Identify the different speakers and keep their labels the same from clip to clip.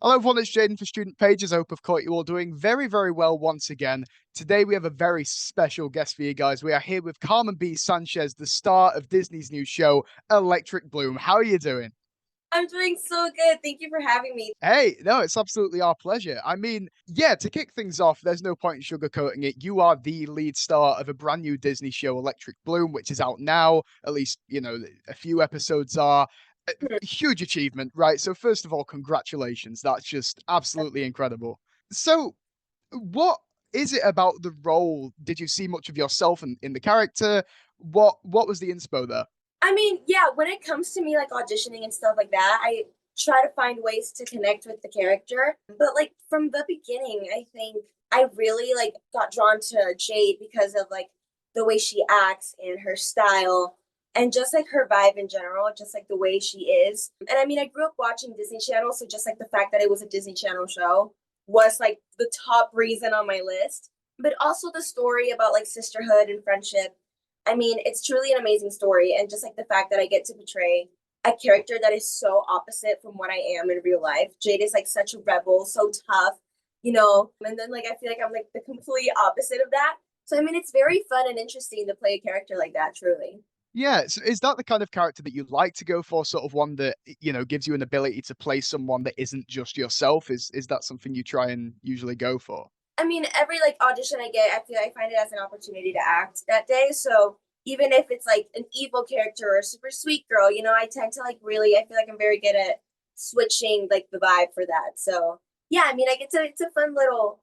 Speaker 1: Hello everyone, it's Jaden for Student Pages. I hope I've caught you all doing very, very well once again. Today we have a very special guest for you guys. We are here with Carmen B, Sanchez, the star of Disney's new show, Electric Bloom. How are you doing?
Speaker 2: I'm doing so good. Thank you for having me.
Speaker 1: Hey, no, it's absolutely our pleasure. I mean, yeah, to kick things off, there's no point in sugarcoating it. You are the lead star of a brand new Disney show, Electric Bloom, which is out now. At least, a few episodes are. Huge achievement, right? So, first of all, congratulations. That's just absolutely incredible. So, what is it about the role? Did you see much of yourself in the character? What was the inspo there?
Speaker 2: I mean, yeah, when it comes to me like auditioning and stuff like that, I try to find ways to connect with the character. But like from the beginning, I think I really like got drawn to Jade because of like the way she acts and her style and just like her vibe in general, just like the way she is. And I mean, I grew up watching Disney Channel, so just like the fact that it was a Disney Channel show was like the top reason on my list. But also the story about like sisterhood and friendship. I mean, it's truly an amazing story. And just like the fact that I get to portray a character that is so opposite from what I am in real life. Jade is like such a rebel, so tough, and then like I feel like I'm like the complete opposite of that. So I mean, it's very fun and interesting to play a character like that, truly.
Speaker 1: Yeah, so is that the kind of character that you'd like to go for? Sort of one that, gives you an ability to play someone that isn't just yourself? Is that something you try and usually go for?
Speaker 2: I mean, every like audition I get, I feel I find it as an opportunity to act that day. So even if it's like an evil character or a super sweet girl, I tend to like really, I feel like I'm very good at switching like the vibe for that. So yeah, I mean, I get to, it's a fun little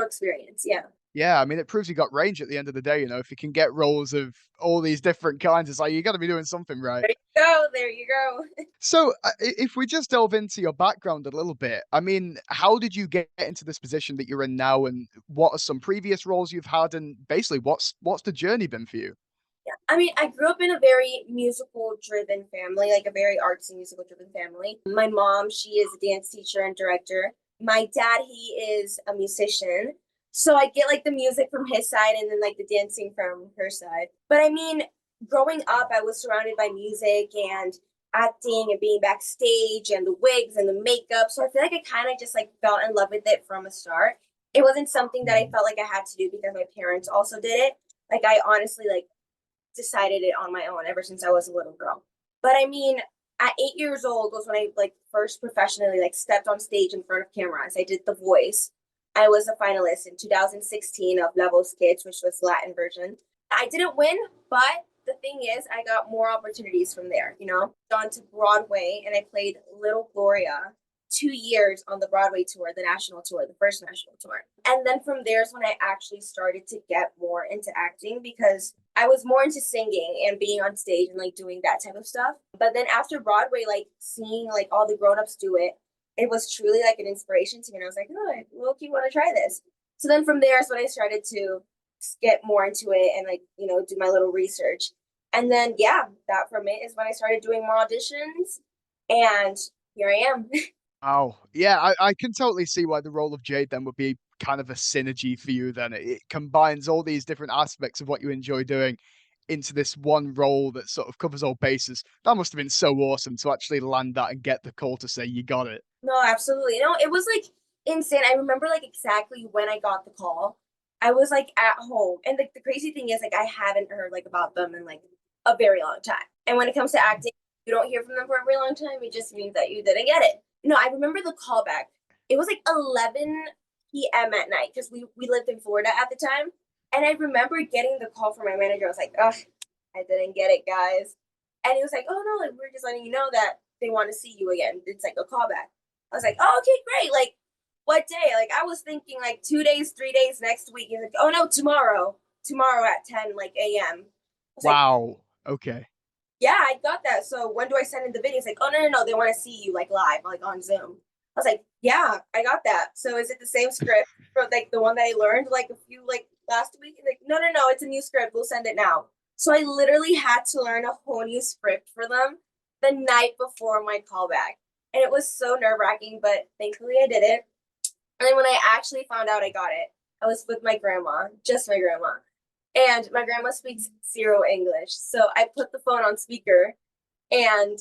Speaker 2: experience. Yeah.
Speaker 1: Yeah, I mean, it proves you got range at the end of the day. If you can get roles of all these different kinds, it's like you got to be doing something right.
Speaker 2: There you go. There you go.
Speaker 1: So, if we just delve into your background a little bit, I mean, how did you get into this position that you're in now, and what are some previous roles you've had, and basically, what's the journey been for you?
Speaker 2: Yeah. I mean, I grew up in a very musical driven family, like a very artsy musical driven family. My mom, she is a dance teacher and director. My dad, he is a musician. So I get like the music from his side and then like the dancing from her side. But I mean, growing up, I was surrounded by music and acting and being backstage and the wigs and the makeup. So I feel like I kind of just like fell in love with it from a start. It wasn't something that I felt like I had to do because my parents also did it. Like I honestly like decided it on my own ever since I was a little girl. But I mean, at 8 years old was when I like first professionally like stepped on stage in front of cameras. I did The Voice. I was a finalist in 2016 of Levels Kids, which was the Latin version. I didn't win, but the thing is, I got more opportunities from there. Gone to Broadway and I played Little Gloria 2 years on the Broadway tour, the national tour, the first national tour. And then from there's when I actually started to get more into acting because I was more into singing and being on stage and like doing that type of stuff. But then after Broadway, like seeing like all the grown-ups do it, it was truly like an inspiration to me. And I was like, oh, I low-key want to try this. So then from there is when I started to get more into it and like, do my little research. And then yeah, that from it is when I started doing more auditions. And here I am.
Speaker 1: Oh, yeah, I can totally see why the role of Jade then would be kind of a synergy for you. Then it combines all these different aspects of what you enjoy doing into this one role that sort of covers all bases. That must have been so awesome to actually land that and get the call to say you got it.
Speaker 2: No, absolutely. No, it was like insane. I remember like exactly when I got the call. I was like at home. And like the crazy thing is like I haven't heard like about them in like a very long time. And when it comes to acting, you don't hear from them for a very long time. It just means that you didn't get it. No, I remember the callback. It was like 11 p.m. at night because we lived in Florida at the time. And I remember getting the call from my manager. I was like, oh, I didn't get it, guys. And he was like, oh no, like we're just letting you know that they want to see you again. It's like a callback. I was like, oh, okay, great. Like, what day? Like, I was thinking like 2 days, 3 days next week. He's like, oh no, tomorrow at 10 like a.m. I was like,
Speaker 1: Wow. Okay.
Speaker 2: yeah, I got that. So when do I send in the video? He's like, oh no, they want to see you like live, like on Zoom. I was like, yeah, I got that. So is it the same script for like the one that I learned like a few like last week? Like, no, it's a new script. We'll send it now. So I literally had to learn a whole new script for them the night before my callback. And it was so nerve wracking, but thankfully I did it. And then when I actually found out I got it, I was with my grandma, just my grandma. And my grandma speaks zero English. So I put the phone on speaker and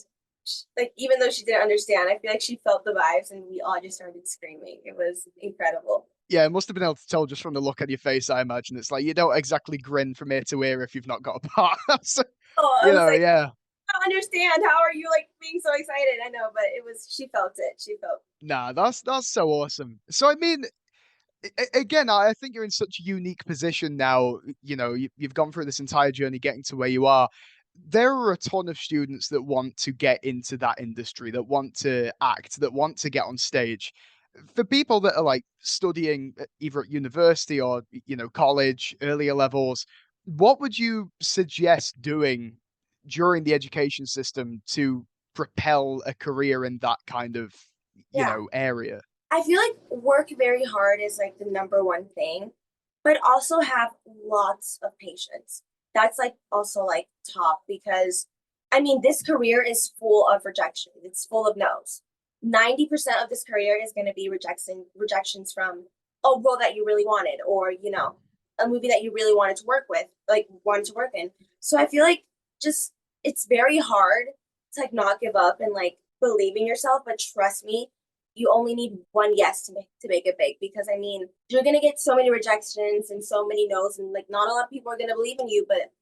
Speaker 2: like even though she didn't understand, I feel like she felt the vibes and we all just started screaming. It was incredible.
Speaker 1: Yeah, it must have been able to tell just from the look on your face, I imagine. It's like you don't exactly grin from ear to ear if you've not got a part. So,
Speaker 2: Oh, I was like,
Speaker 1: yeah.
Speaker 2: I don't understand. How are you like being so excited? I know, but it was she felt it. She felt.
Speaker 1: Nah, that's so awesome. So I mean, again, I think you're in such a unique position now. You know, you've gone through this entire journey getting to where you are. There are a ton of students that want to get into that industry, that want to act, that want to get on stage. For people that are like studying either at university or, college, earlier levels, what would you suggest doing during the education system to propel a career in that kind of,
Speaker 2: Yeah.
Speaker 1: area?
Speaker 2: I feel like work very hard is like the number one thing, but also have lots of patience. That's like also like top because I mean, this career is full of rejection. It's full of no's. 90% of this career is going to be rejections from a role that you really wanted or, a movie that you really wanted to work with, like wanted to work in. So I feel like just it's very hard to like not give up and like believe in yourself, but trust me, you only need one yes to make it big because I mean you're gonna get so many rejections and so many no's and like not a lot of people are gonna believe in you, but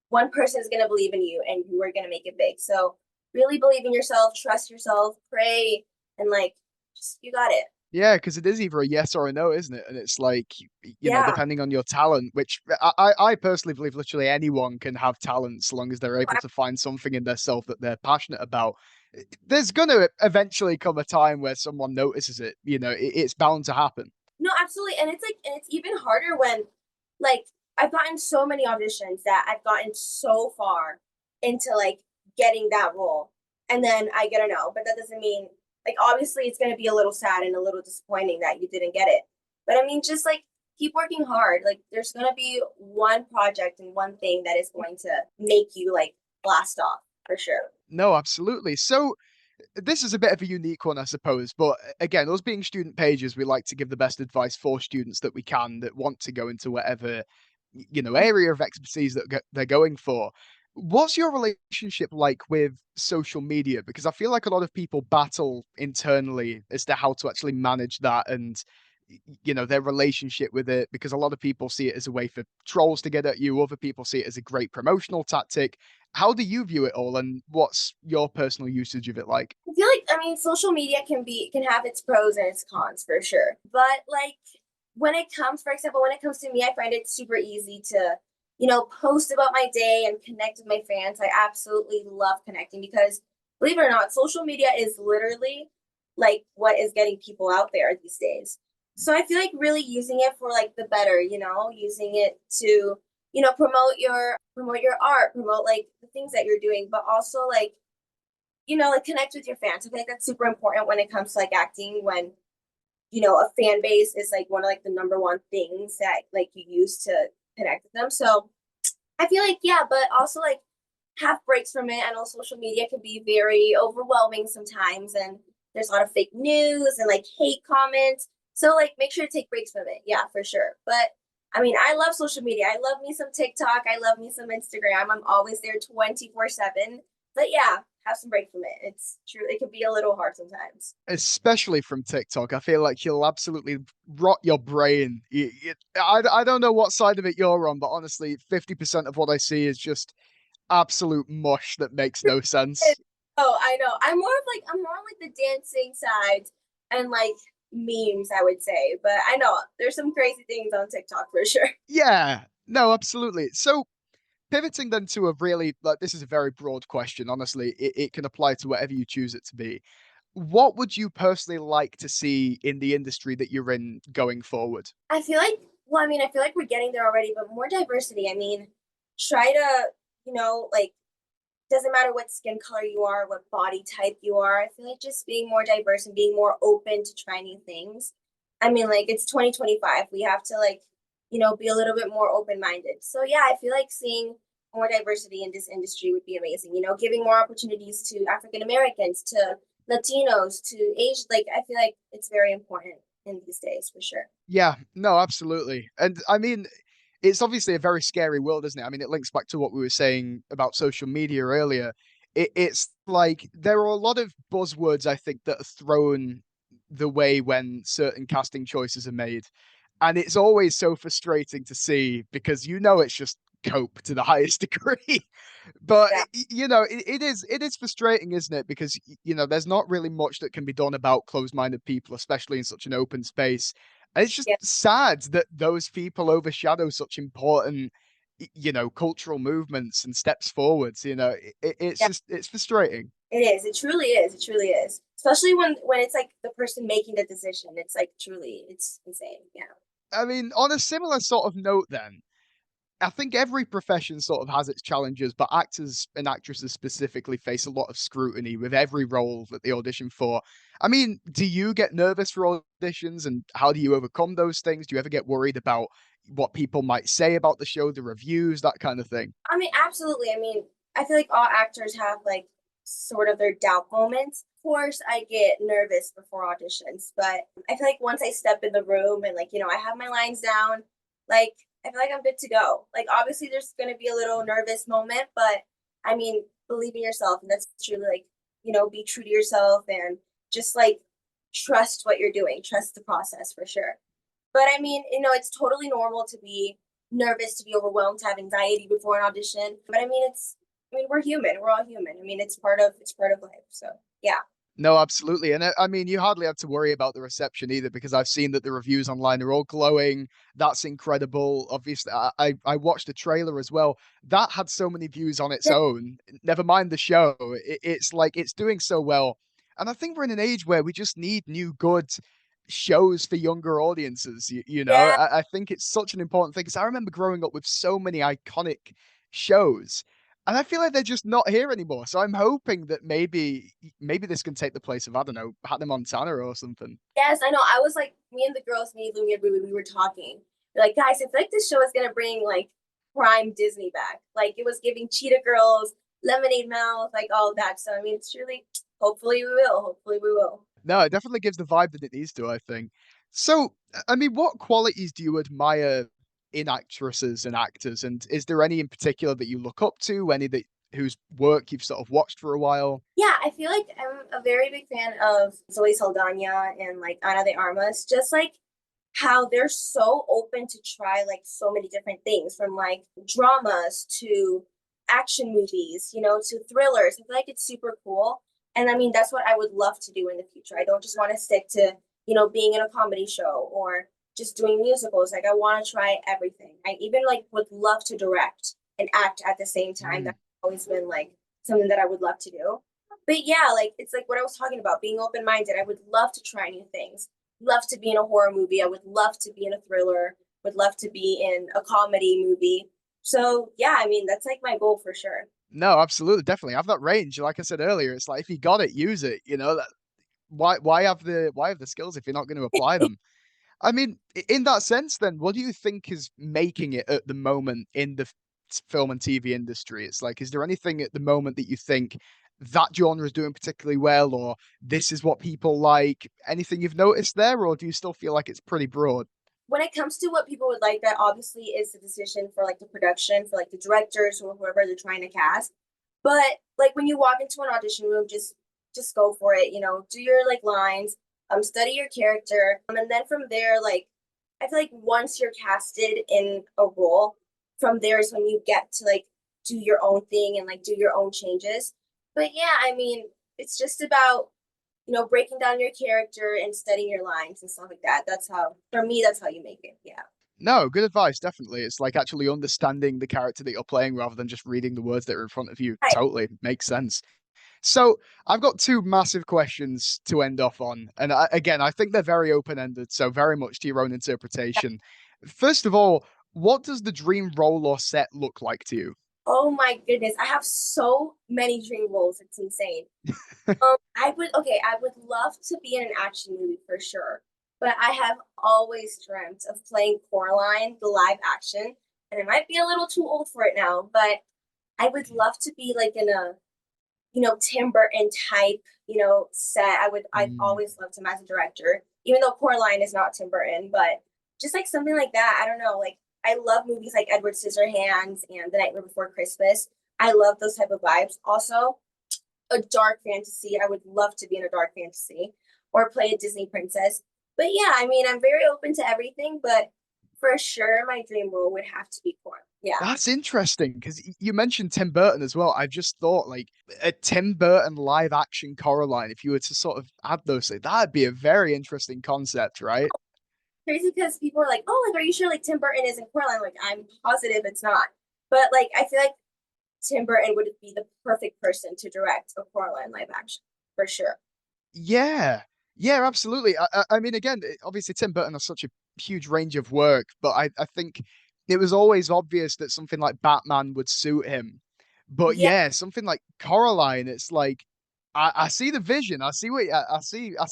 Speaker 2: one person is gonna believe in you and you are gonna make it big. So really believe in yourself, trust yourself, pray, and like just you got it.
Speaker 1: Yeah, because it is either a yes or a no, isn't it? And it's like,
Speaker 2: Yeah.
Speaker 1: depending on your talent, which I personally believe literally anyone can have talent so long as they're able to find something in their self that they're passionate about. There's gonna eventually come a time where someone notices it. It's bound to happen.
Speaker 2: No, absolutely. And it's like and it's even harder when like I've gotten so many auditions that I've gotten so far into like getting that role. And then I get a no. But that doesn't mean like obviously it's gonna be a little sad and a little disappointing that you didn't get it. But I mean just like keep working hard. Like there's gonna be one project and one thing that is going to make you like blast off for sure.
Speaker 1: No, absolutely. So this is a bit of a unique one, I suppose. But again, us being student pages, we like to give the best advice for students that we can that want to go into whatever, area of expertise that they're going for. What's your relationship like with social media? Because I feel like a lot of people battle internally as to how to actually manage that and, their relationship with it. Because a lot of people see it as a way for trolls to get at you. Other people see it as a great promotional tactic. How do you view it all, and what's your personal usage of it like?
Speaker 2: I feel like I mean social media can have its pros and its cons for sure. But like when it comes, for example, when it comes to me, I find it super easy to, post about my day and connect with my fans. I absolutely love connecting because believe it or not, social media is literally like what is getting people out there these days. So I feel like really using it for like the better, using it to, promote your art, promote like the things that you're doing, but also like like connect with your fans. I think that's super important when it comes to like acting when, a fan base is like one of like the number one things that like you use to connect with them. So I feel like, yeah, but also like have breaks from it. I know social media can be very overwhelming sometimes and there's a lot of fake news and like hate comments. So like make sure to take breaks from it. Yeah, for sure. But I mean, I love social media. I love me some TikTok. I love me some Instagram. I'm always there 24/7. But yeah, have some break from it. It's true. It can be a little hard sometimes.
Speaker 1: Especially from TikTok, I feel like you'll absolutely rot your brain. I don't know what side of it you're on, but honestly, 50% of what I see is just absolute mush that makes no sense.
Speaker 2: Oh, I know. I'm more on like the dancing side and like memes, I would say. But I know there's some crazy things on TikTok for sure.
Speaker 1: Yeah, no, absolutely. So pivoting then to a really, like, this is a very broad question. Honestly, it can apply to whatever you choose it to be. What would you personally like to see in the industry that you're in going forward?
Speaker 2: I feel like I feel like we're getting there already, but more diversity. I mean, try to, like doesn't matter what skin color you are, what body type you are. I feel like just being more diverse and being more open to try new things. I mean, like it's 2025. We have to like, be a little bit more open-minded. So yeah, I feel like seeing more diversity in this industry would be amazing. Giving more opportunities to African Americans, to Latinos, to Asian. Like I feel like it's very important in these days for sure.
Speaker 1: Yeah, no, absolutely. And I mean, it's obviously a very scary world, isn't it? I mean, it links back to what we were saying about social media earlier. It's like there are a lot of buzzwords I think that are thrown the way when certain casting choices are made. And it's always so frustrating to see because it's just cope to the highest degree. But
Speaker 2: Yeah.
Speaker 1: it is frustrating, isn't it? Because there's not really much that can be done about closed-minded people, especially in such an open space. And it's just
Speaker 2: Yeah.
Speaker 1: sad that those people overshadow such important cultural movements and steps forwards. It's
Speaker 2: Yeah.
Speaker 1: just it's frustrating.
Speaker 2: It is. It truly is. It truly is. Especially when it's like the person making the decision. It's like truly, it's insane. Yeah.
Speaker 1: I mean, on a similar sort of note, then, I think every profession sort of has its challenges, but actors and actresses specifically face a lot of scrutiny with every role that they audition for. I mean, do you get nervous for auditions, and how do you overcome those things? Do you ever get worried about what people might say about the show, the reviews, that kind of thing?
Speaker 2: I mean, absolutely. I mean, I feel like all actors have like sort of their doubt moments. Of course, I get nervous before auditions, but I feel like once I step in the room and like, I have my lines down, like I feel like I'm good to go. Like obviously there's gonna be a little nervous moment, but I mean, believe in yourself and that's truly like, be true to yourself and just like trust what you're doing, trust the process for sure. But I mean, it's totally normal to be nervous, to be overwhelmed, to have anxiety before an audition. But I mean, we're human. We're all human. I mean, it's part of life. So yeah.
Speaker 1: No, absolutely. And I mean, you hardly have to worry about the reception either because I've seen that the reviews online are all glowing. That's incredible. Obviously, I watched the trailer as well. That had so many views on its
Speaker 2: Yeah.
Speaker 1: own. Never mind the show. It's like it's doing so well. And I think we're in an age where we just need new good shows for younger audiences.
Speaker 2: Yeah.
Speaker 1: I think it's such an important thing because I remember growing up with so many iconic shows. And I feel like they're just not here anymore. So I'm hoping that maybe this can take the place of, I don't know, Hannah Montana or something.
Speaker 2: Yes, I know. I was like, me and the girls, me, Lumi, and Ruby, we were talking. We're like, guys, I feel like this show is gonna bring like prime Disney back. Like it was giving Cheetah Girls, Lemonade Mouth, like all of that. So I mean, it's truly. Hopefully we will. Hopefully we will.
Speaker 1: No, it definitely gives the vibe that it needs to, I think. So, I mean, what qualities do you admire in actresses and actors? And is there any in particular that you look up to? Any that whose work you've sort of watched for a while?
Speaker 2: Yeah, I feel like I'm a very big fan of Zoe Saldana and like Ana de Armas. Just like how they're so open to try like so many different things from like dramas to action movies, to thrillers. I feel like it's super cool. And I mean, that's what I would love to do in the future. I don't just want to stick to, being in a comedy show or just doing musicals. Like I want to try everything. I even like would love to direct and act at the same time.
Speaker 1: Mm.
Speaker 2: That's always been like something that I would love to do. But yeah, like it's like what I was talking about, being open minded. I would love to try new things, love to be in a horror movie. I would love to be in a thriller, would love to be in a comedy movie. So yeah, I mean that's like my goal for sure.
Speaker 1: No, absolutely, definitely have that range. Like I said earlier, it's like if you got it, use it. Why have the skills if you're not going to apply them? I mean, in that sense, then, what do you think is making it at the moment in the film and TV industry? It's like, is there anything at the moment that you think that genre is doing particularly well, or this is what people like? Anything you've noticed there, or do you still feel like it's pretty broad?
Speaker 2: When it comes to what people would like, that obviously is the decision for like the production, for like the directors or whoever they're trying to cast. But like when you walk into an audition room, just go for it. Do your like lines, study your character, and then from there, like I feel like once you're casted in a role, from there is when you get to like do your own thing and like do your own changes. But yeah, I mean, it's just about breaking down your character and studying your lines and stuff like that. That's how, for me, that's how you make it. Yeah.
Speaker 1: No, good advice, definitely. It's like actually understanding the character that you're playing rather than just reading the words that are in front of you.
Speaker 2: Right.
Speaker 1: Totally makes sense. So I've got two massive questions to end off on. And again, I think they're very open-ended, so very much to your own interpretation. First of all, what does the dream role or set look like to you?
Speaker 2: Oh my goodness. I have so many dream roles. It's insane. I would love to be in an action movie for sure. But I have always dreamt of playing Coraline, the live action. And I might be a little too old for it now, but I would love to be like in a Tim Burton type, set. I've
Speaker 1: Mm.
Speaker 2: always loved him as a director, even though Coraline is not Tim Burton, but just like something like that. I don't know. Like I love movies like Edward Scissorhands and The Nightmare Before Christmas. I love those type of vibes. Also, a dark fantasy. I would love to be in a dark fantasy or play a Disney princess. But yeah, I mean, I'm very open to everything, but for sure, my dream role would have to be Coraline. Yeah.
Speaker 1: That's interesting because you mentioned Tim Burton as well. I've just thought like a Tim Burton live action Coraline, if you were to sort of add those things, that'd be a very interesting concept, right?
Speaker 2: Crazy because people are like, "Oh, like, are you sure like Tim Burton isn't Coraline?" Like, I'm positive it's not. But like, I feel like Tim Burton would be the perfect person to direct a Coraline live action for sure.
Speaker 1: Yeah, yeah, absolutely. I mean, again, obviously Tim Burton has such a huge range of work, but I think it was always obvious that something like Batman would suit him. But
Speaker 2: Yeah,
Speaker 1: yeah, something like Coraline, it's like I see the vision. I see what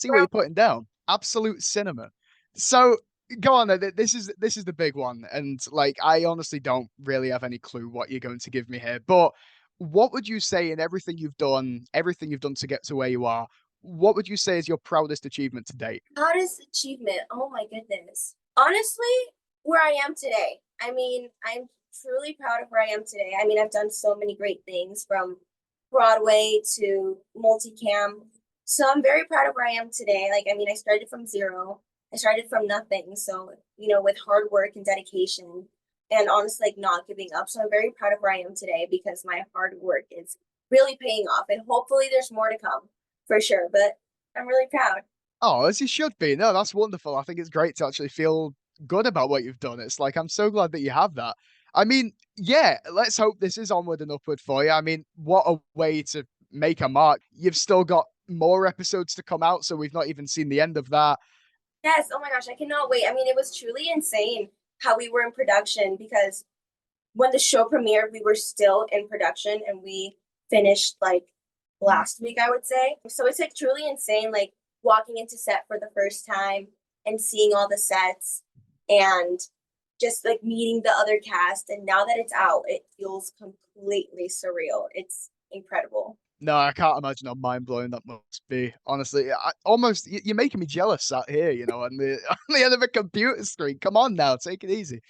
Speaker 1: you're putting down. Absolute cinema. So go on then. This is the big one, and like I honestly don't really have any clue what you're going to give me here. But what would you say in everything you've done to get to where you are? What would you say is your proudest achievement to date?
Speaker 2: proudest achievement. Oh my goodness. Honestly, where I am today. I mean, I'm truly proud of where I am today. I mean, I've done so many great things from Broadway to multicam. So I'm very proud of where I am today. Like, I mean, I started from zero. I started from nothing. So, with hard work and dedication and honestly, like not giving up. So I'm very proud of where I am today because my hard work is really paying off. And hopefully there's more to come for sure. But I'm really proud.
Speaker 1: Oh, as you should be. No, that's wonderful. I think it's great to actually feel good about what you've done. It's like I'm so glad that you have that. I mean, yeah, let's hope this is onward and upward for you. I mean, what a way to make a mark. You've still got more episodes to come out, so we've not even seen the end of that.
Speaker 2: Yes, oh my gosh, I cannot wait. I mean, it was truly insane how we were in production because when the show premiered, we were still in production and we finished like last week, I would say. So it's like truly insane, like walking into set for the first time and seeing all the sets and just like meeting the other cast. And now that it's out, it feels completely surreal. It's incredible.
Speaker 1: No, I can't imagine how mind blowing that must be. Honestly, almost you're making me jealous sat here, on the on the end of a computer screen. Come on now, take it easy.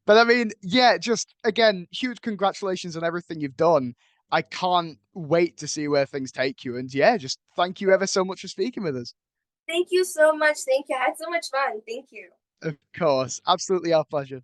Speaker 1: But I mean, yeah, just again, huge congratulations on everything you've done. I can't wait to see where things take you. And yeah, just thank you ever so much for speaking with us.
Speaker 2: Thank you so much. Thank you. I had so much fun. Thank you.
Speaker 1: Of course, absolutely our pleasure.